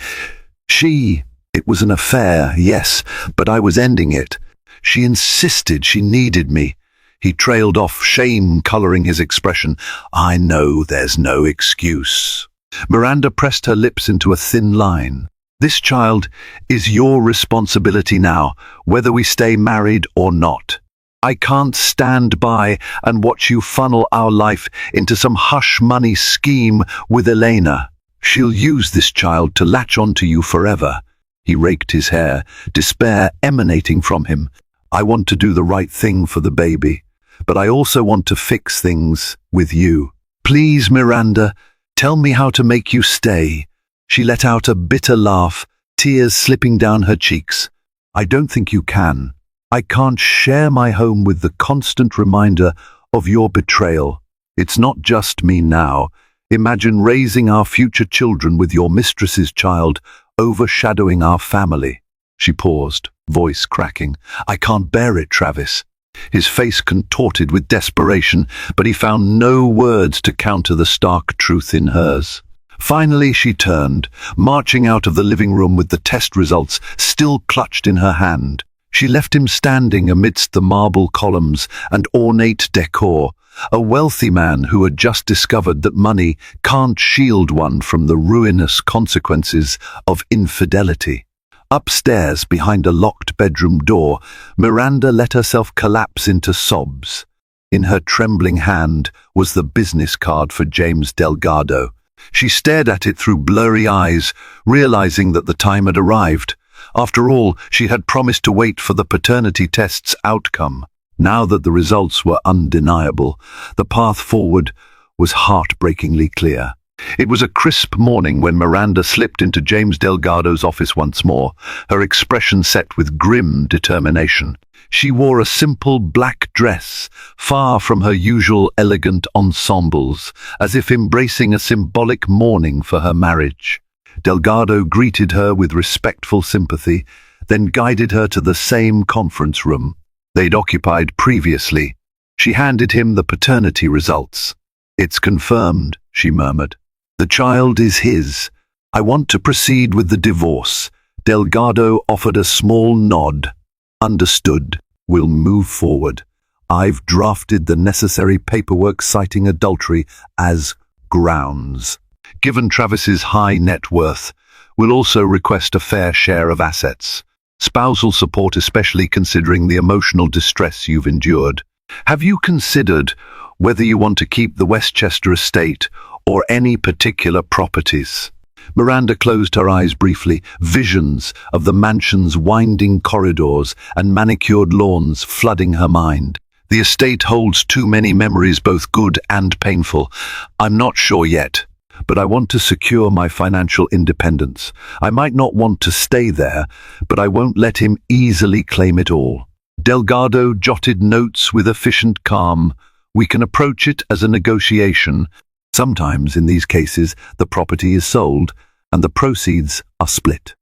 It was an affair, yes, but I was ending it. She insisted she needed me." He trailed off, shame coloring his expression. "I know there's no excuse." Miranda pressed her lips into a thin line. "This child is your responsibility now, whether we stay married or not. I can't stand by and watch you funnel our life into some hush-money scheme with Elena. She'll use this child to latch onto you forever." He raked his hair, despair emanating from him. "I want to do the right thing for the baby, but I also want to fix things with you. Please, Miranda, tell me how to make you stay." She let out a bitter laugh, tears slipping down her cheeks. "I don't think you can. I can't share my home with the constant reminder of your betrayal. It's not just me now. Imagine raising our future children with your mistress's child overshadowing our family." She paused, voice cracking. "I can't bear it, Travis." His face contorted with desperation, but he found no words to counter the stark truth in hers. Finally she turned, marching out of the living room with the test results still clutched in her hand. She left him standing amidst the marble columns and ornate decor, a wealthy man who had just discovered that money can't shield one from the ruinous consequences of infidelity. Upstairs, behind a locked bedroom door, Miranda let herself collapse into sobs. In her trembling hand was the business card for James Delgado. She stared at it through blurry eyes, realizing that the time had arrived. After all, she had promised to wait for the paternity test's outcome. Now that the results were undeniable, the path forward was heartbreakingly clear. It was a crisp morning when Miranda slipped into James Delgado's office once more, her expression set with grim determination. She wore a simple black dress, far from her usual elegant ensembles, as if embracing a symbolic mourning for her marriage. Delgado greeted her with respectful sympathy, then guided her to the same conference room they'd occupied previously. She handed him the paternity results. "It's confirmed," she murmured. "The child is his. I want to proceed with the divorce." Delgado offered a small nod. "Understood. We'll move forward. I've drafted the necessary paperwork citing adultery as grounds. Given Travis's high net worth, we'll also request a fair share of assets. Spousal support, especially considering the emotional distress you've endured. Have you considered whether you want to keep the Westchester estate or any particular properties?" Miranda closed her eyes briefly, visions of the mansion's winding corridors and manicured lawns flooding her mind. "The estate holds too many memories, both good and painful. I'm not sure yet. but I want to secure my financial independence. I might not want to stay there, but I won't let him easily claim it all." Delgado jotted notes with efficient calm. "We can approach it as a negotiation. Sometimes, in these cases, the property is sold and the proceeds are split.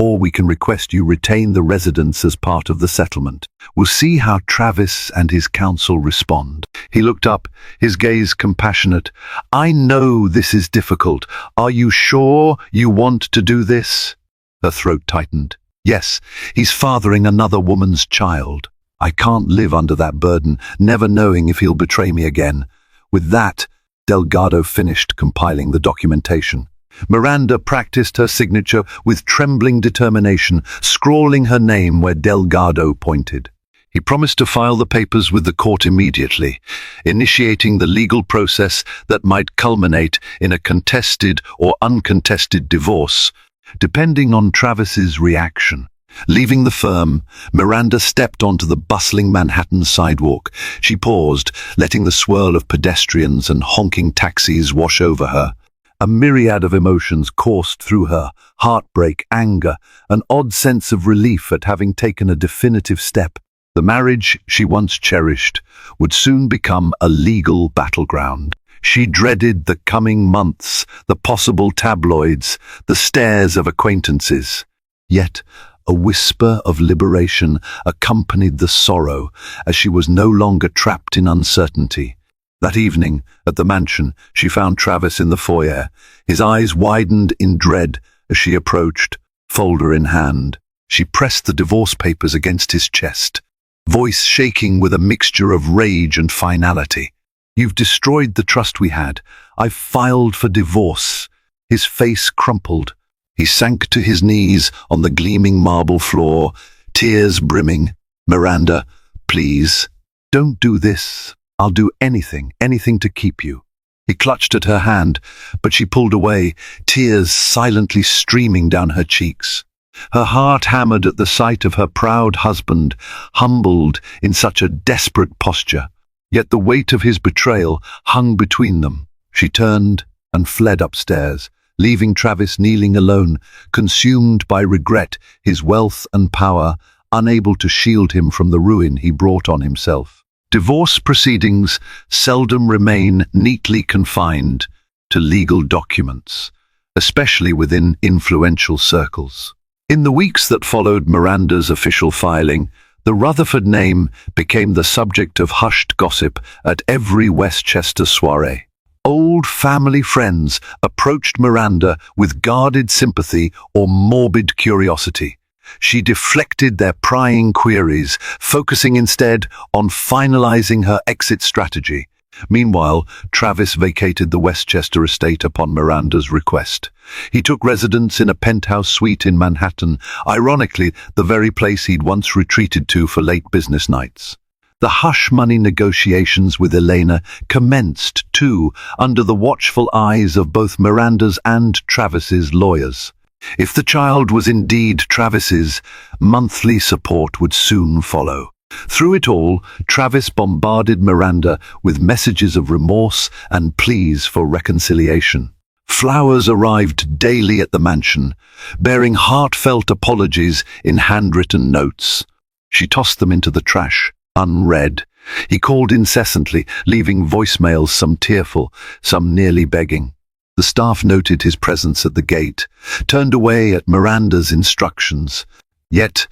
Or we can request you retain the residence as part of the settlement. We'll see how Travis and his counsel respond." He looked up, his gaze compassionate. "I know this is difficult. Are you sure you want to do this?" Her throat tightened. "Yes, he's fathering another woman's child. I can't live under that burden, never knowing if he'll betray me again." With that, Delgado finished compiling the documentation. Miranda practiced her signature with trembling determination, scrawling her name where Delgado pointed. He promised to file the papers with the court immediately, initiating the legal process that might culminate in a contested or uncontested divorce, depending on Travis's reaction. Leaving the firm, Miranda stepped onto the bustling Manhattan sidewalk. She paused, letting the swirl of pedestrians and honking taxis wash over her. A myriad of emotions coursed through her: heartbreak, anger, an odd sense of relief at having taken a definitive step. The marriage she once cherished would soon become a legal battleground. She dreaded the coming months, the possible tabloids, the stares of acquaintances. Yet, a whisper of liberation accompanied the sorrow, as she was no longer trapped in uncertainty. That evening, at the mansion, she found Travis in the foyer. His eyes widened in dread as she approached, folder in hand. She pressed the divorce papers against his chest, voice shaking with a mixture of rage and finality. "You've destroyed the trust we had. I've filed for divorce." His face crumpled. He sank to his knees on the gleaming marble floor, tears brimming. "Miranda, please, don't do this. I'll do anything to keep you." He clutched at her hand, but she pulled away, tears silently streaming down her cheeks. Her heart hammered at the sight of her proud husband, humbled in such a desperate posture. Yet the weight of his betrayal hung between them. She turned and fled upstairs, leaving Travis kneeling alone, consumed by regret, his wealth and power unable to shield him from the ruin he brought on himself. Divorce proceedings seldom remain neatly confined to legal documents, especially within influential circles. In the weeks that followed Miranda's official filing, the Rutherford name became the subject of hushed gossip at every Westchester soiree. Old family friends approached Miranda with guarded sympathy or morbid curiosity. She deflected their prying queries, focusing instead on finalizing her exit strategy. Meanwhile, Travis vacated the Westchester estate upon Miranda's request. He took residence in a penthouse suite in Manhattan, ironically the very place he'd once retreated to for late business nights. The hush-money negotiations with Elena commenced, too, under the watchful eyes of both Miranda's and Travis's lawyers. If the child was indeed Travis's, monthly support would soon follow. Through it all, Travis bombarded Miranda with messages of remorse and pleas for reconciliation. Flowers arrived daily at the mansion, bearing heartfelt apologies in handwritten notes. She tossed them into the trash, unread. He called incessantly, leaving voicemails, some tearful, some nearly begging. The staff noted his presence at the gate, turned away at Miranda's instructions. Yet,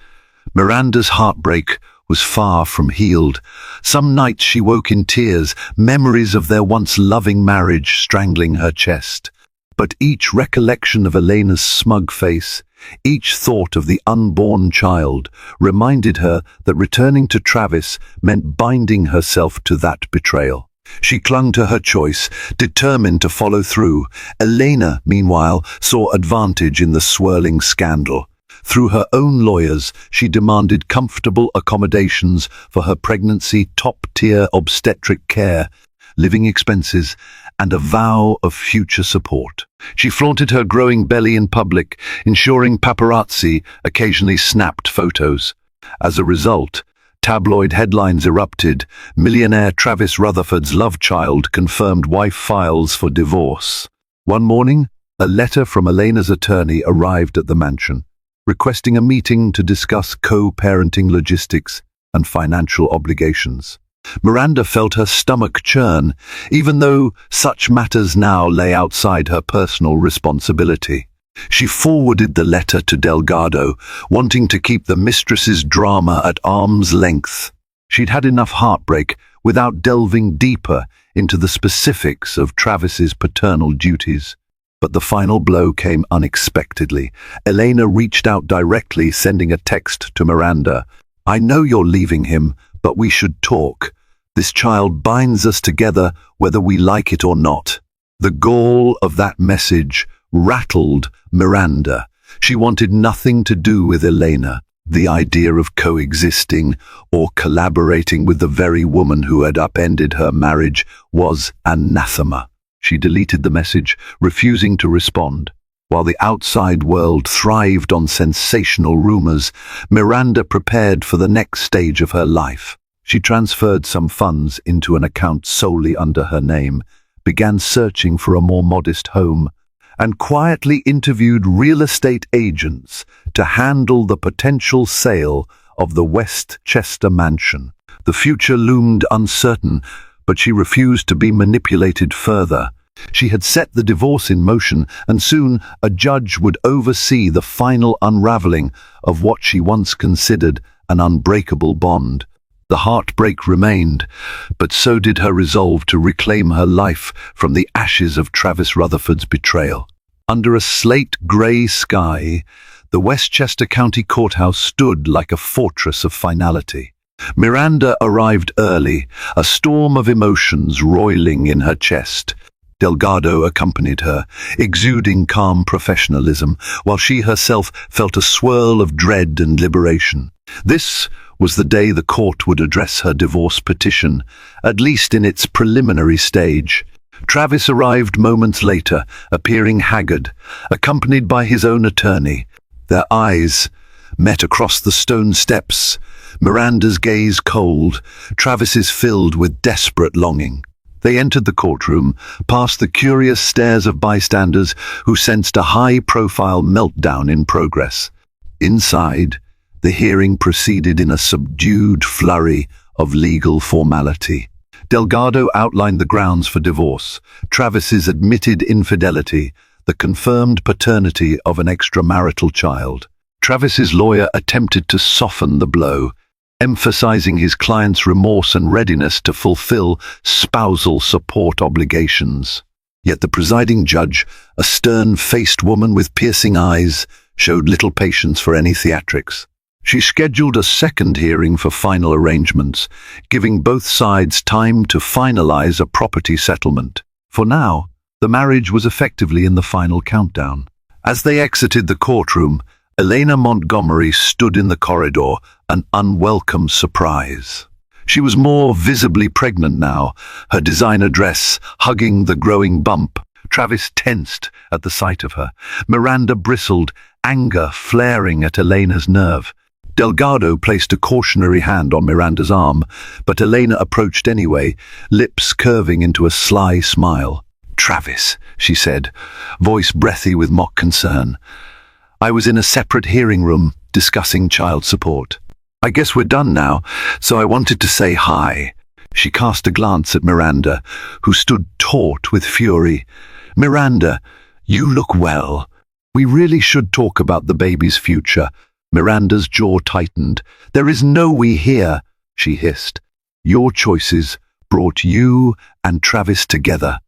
Miranda's heartbreak was far from healed. Some nights she woke in tears, memories of their once loving marriage strangling her chest. But each recollection of Elena's smug face, each thought of the unborn child, reminded her that returning to Travis meant binding herself to that betrayal. She clung to her choice, determined to follow through. Elena, meanwhile, saw advantage in the swirling scandal. Through her own lawyers, she demanded comfortable accommodations for her pregnancy, top-tier obstetric care, living expenses, and a vow of future support. She flaunted her growing belly in public, ensuring paparazzi occasionally snapped photos. As a result, tabloid headlines erupted. Millionaire Travis Rutherford's love child confirmed wife files for divorce. One morning, a letter from Elena's attorney arrived at the mansion, requesting a meeting to discuss co-parenting logistics and financial obligations. Miranda felt her stomach churn, even though such matters now lay outside her personal responsibility. She forwarded the letter to Delgado, wanting to keep the mistress's drama at arm's length. She'd had enough heartbreak without delving deeper into the specifics of Travis's paternal duties. But the final blow came unexpectedly. Elena reached out directly, sending a text to Miranda. "I know you're leaving him, but we should talk. This child binds us together whether we like it or not." The gall of that message rattled Miranda. She wanted nothing to do with Elena. The idea of coexisting or collaborating with the very woman who had upended her marriage was anathema. She deleted the message, refusing to respond. While the outside world thrived on sensational rumors, Miranda prepared for the next stage of her life. She transferred some funds into an account solely under her name, began searching for a more modest home, and quietly interviewed real estate agents to handle the potential sale of the Westchester mansion. The future loomed uncertain, but she refused to be manipulated further. She had set the divorce in motion, and soon a judge would oversee the final unraveling of what she once considered an unbreakable bond. The heartbreak remained, but so did her resolve to reclaim her life from the ashes of Travis Rutherford's betrayal. Under a slate-grey sky, the Westchester County Courthouse stood like a fortress of finality. Miranda arrived early, a storm of emotions roiling in her chest. Delgado accompanied her, exuding calm professionalism, while she herself felt a swirl of dread and liberation. This was the day the court would address her divorce petition, at least in its preliminary stage. Travis arrived moments later, appearing haggard, accompanied by his own attorney. Their eyes met across the stone steps, Miranda's gaze cold, Travis's filled with desperate longing. They entered the courtroom, past the curious stares of bystanders who sensed a high-profile meltdown in progress. Inside, the hearing proceeded in a subdued flurry of legal formality. Delgado outlined the grounds for divorce: Travis's admitted infidelity, the confirmed paternity of an extramarital child. Travis's lawyer attempted to soften the blow, emphasizing his client's remorse and readiness to fulfill spousal support obligations. Yet the presiding judge, a stern-faced woman with piercing eyes, showed little patience for any theatrics. She scheduled a second hearing for final arrangements, giving both sides time to finalize a property settlement. For now, the marriage was effectively in the final countdown. As they exited the courtroom, Elena Montgomery stood in the corridor, an unwelcome surprise. She was more visibly pregnant now, her designer dress hugging the growing bump. Travis tensed at the sight of her. Miranda bristled, anger flaring at Elena's nerve. Delgado placed a cautionary hand on Miranda's arm, but Elena approached anyway, lips curving into a sly smile. "Travis," she said, voice breathy with mock concern. "I was in a separate hearing room discussing child support. I guess we're done now, so I wanted to say hi." She cast a glance at Miranda, who stood taut with fury. "Miranda, you look well. We really should talk about the baby's future." Miranda's jaw tightened. "There is no we here," she hissed. "Your choices brought you and Travis together.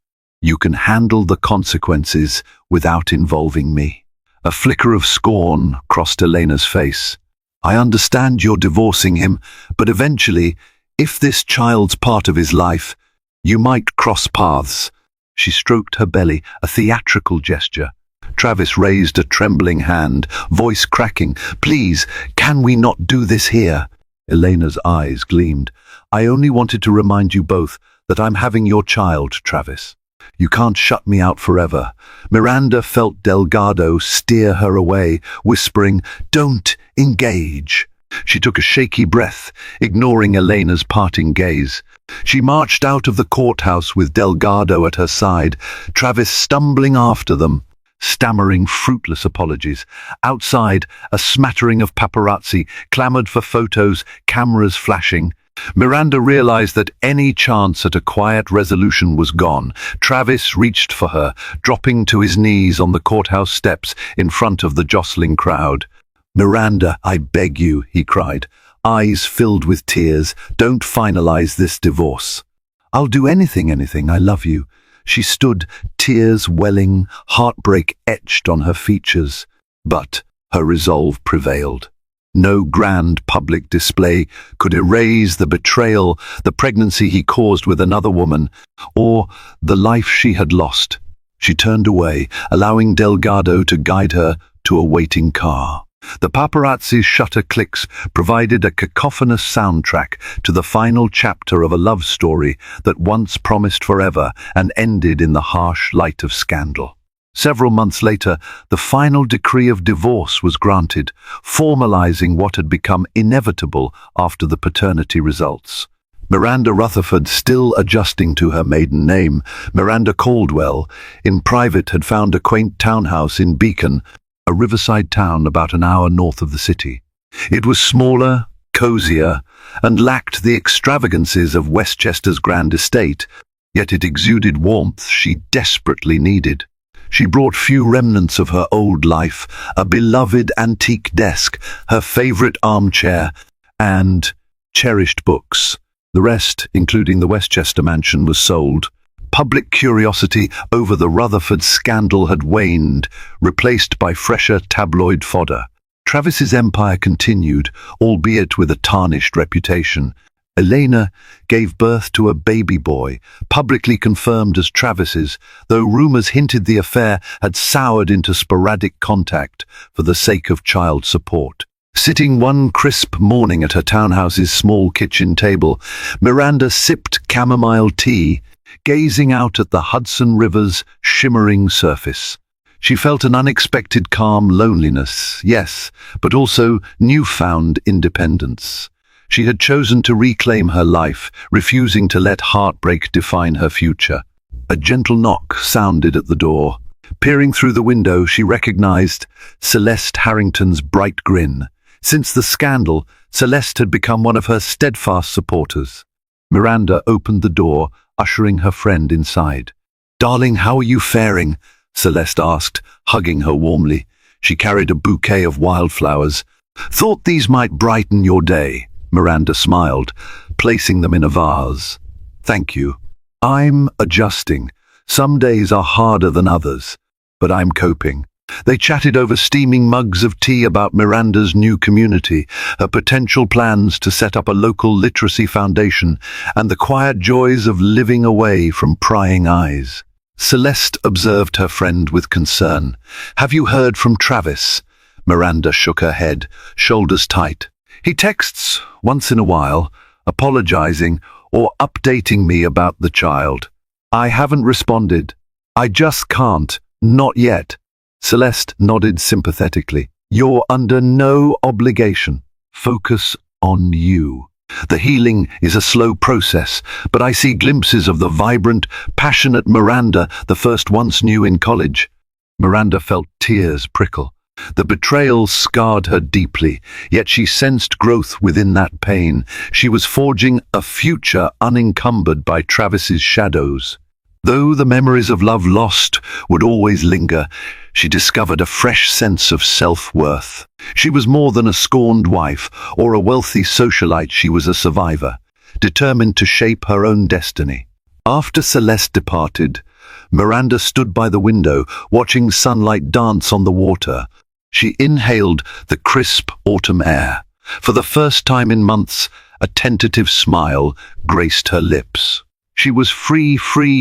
You can handle the consequences without involving me." A flicker of scorn crossed Elena's face. "I understand you're divorcing him, but eventually, if this child's part of his life, you might cross paths." She stroked her belly, a theatrical gesture. Travis raised a trembling hand, voice cracking. "Please, can we not do this here?" Elena's eyes gleamed. "I only wanted to remind you both that I'm having your child, Travis. You can't shut me out forever." Miranda felt Delgado steer her away, whispering, "Don't engage." She took a shaky breath, ignoring Elena's parting gaze. She marched out of the courthouse with Delgado at her side, Travis stumbling after them, stammering fruitless apologies. Outside, a smattering of paparazzi clamored for photos, cameras flashing. Miranda realized that any chance at a quiet resolution was gone. Travis reached for her, dropping to his knees on the courthouse steps in front of the jostling crowd. "Miranda, I beg you," he cried, eyes filled with tears, "don't finalize this divorce." "I'll do anything, I love you." She stood, tears welling, heartbreak etched on her features. But her resolve prevailed. No grand public display could erase the betrayal, the pregnancy he caused with another woman, or the life she had lost. She turned away, allowing Delgado to guide her to a waiting car. The paparazzi's shutter clicks provided a cacophonous soundtrack to the final chapter of a love story that once promised forever and ended in the harsh light of scandal. Several months later, the final decree of divorce was granted, formalizing what had become inevitable after the paternity results. Miranda Rutherford, still adjusting to her maiden name, Miranda Caldwell, in private had found a quaint townhouse in Beacon, a riverside town about an hour north of the city. It was smaller, cozier, and lacked the extravagances of Westchester's grand estate, yet it exuded warmth she desperately needed. She brought few remnants of her old life, a beloved antique desk, her favorite armchair, and cherished books. The rest, including the Westchester mansion, was sold. Public curiosity over the Rutherford scandal had waned, replaced by fresher tabloid fodder. Travis's empire continued, albeit with a tarnished reputation. Elena gave birth to a baby boy, publicly confirmed as Travis's, though rumors hinted the affair had soured into sporadic contact for the sake of child support. Sitting one crisp morning at her townhouse's small kitchen table, Miranda sipped chamomile tea, gazing out at the Hudson River's shimmering surface. She felt an unexpected calm loneliness, yes, but also newfound independence. She had chosen to reclaim her life, refusing to let heartbreak define her future. A gentle knock sounded at the door. Peering through the window, she recognized Celeste Harrington's bright grin. Since the scandal, Celeste had become one of her steadfast supporters. Miranda opened the door, ushering her friend inside. "Darling, how are you faring?" Celeste asked, hugging her warmly. She carried a bouquet of wildflowers. "Thought these might brighten your day." Miranda smiled, placing them in a vase. "Thank you. I'm adjusting. Some days are harder than others, but I'm coping." They chatted over steaming mugs of tea about Miranda's new community, her potential plans to set up a local literacy foundation, and the quiet joys of living away from prying eyes. Celeste observed her friend with concern. "Have you heard from Travis?" Miranda shook her head, shoulders tight. "He texts once in a while, apologizing or updating me about the child. I haven't responded. I just can't. Not yet." Celeste nodded sympathetically. "You're under no obligation. Focus on you. The healing is a slow process, but I see glimpses of the vibrant, passionate Miranda the first once knew in college." Miranda felt tears prickle. The betrayal scarred her deeply, yet she sensed growth within that pain. She was forging a future unencumbered by Travis's shadows. Though the memories of love lost would always linger, she discovered a fresh sense of self-worth. She was more than a scorned wife or a wealthy socialite. She was a survivor, determined to shape her own destiny. After Celeste departed, Miranda stood by the window, watching sunlight dance on the water. She inhaled the crisp autumn air. For the first time in months, a tentative smile graced her lips. She was free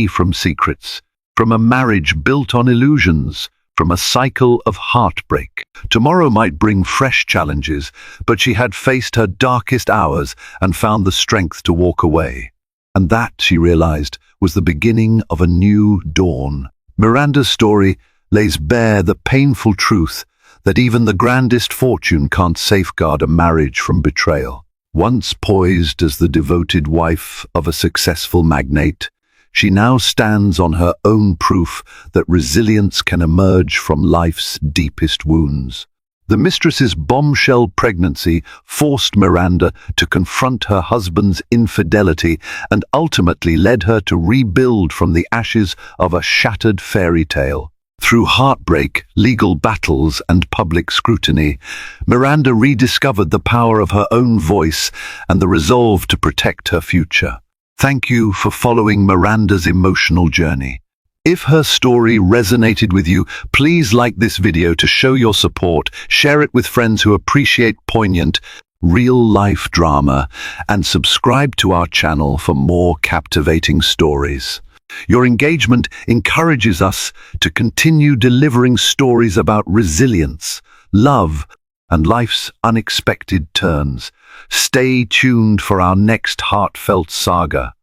from secrets, from a marriage built on illusions, from a cycle of heartbreak. Tomorrow might bring fresh challenges, but she had faced her darkest hours and found the strength to walk away. And that, she realized, was the beginning of a new dawn. Miranda's story lays bare the painful truth that even the grandest fortune can't safeguard a marriage from betrayal. Once poised as the devoted wife of a successful magnate, she now stands on her own proof that resilience can emerge from life's deepest wounds. The mistress's bombshell pregnancy forced Miranda to confront her husband's infidelity and ultimately led her to rebuild from the ashes of a shattered fairy tale. Through heartbreak, legal battles, and public scrutiny, Miranda rediscovered the power of her own voice and the resolve to protect her future. Thank you for following Miranda's emotional journey. If her story resonated with you, please like this video to show your support, share it with friends who appreciate poignant, real-life drama, and subscribe to our channel for more captivating stories. Your engagement encourages us to continue delivering stories about resilience, love, and life's unexpected turns. Stay tuned for our next heartfelt saga.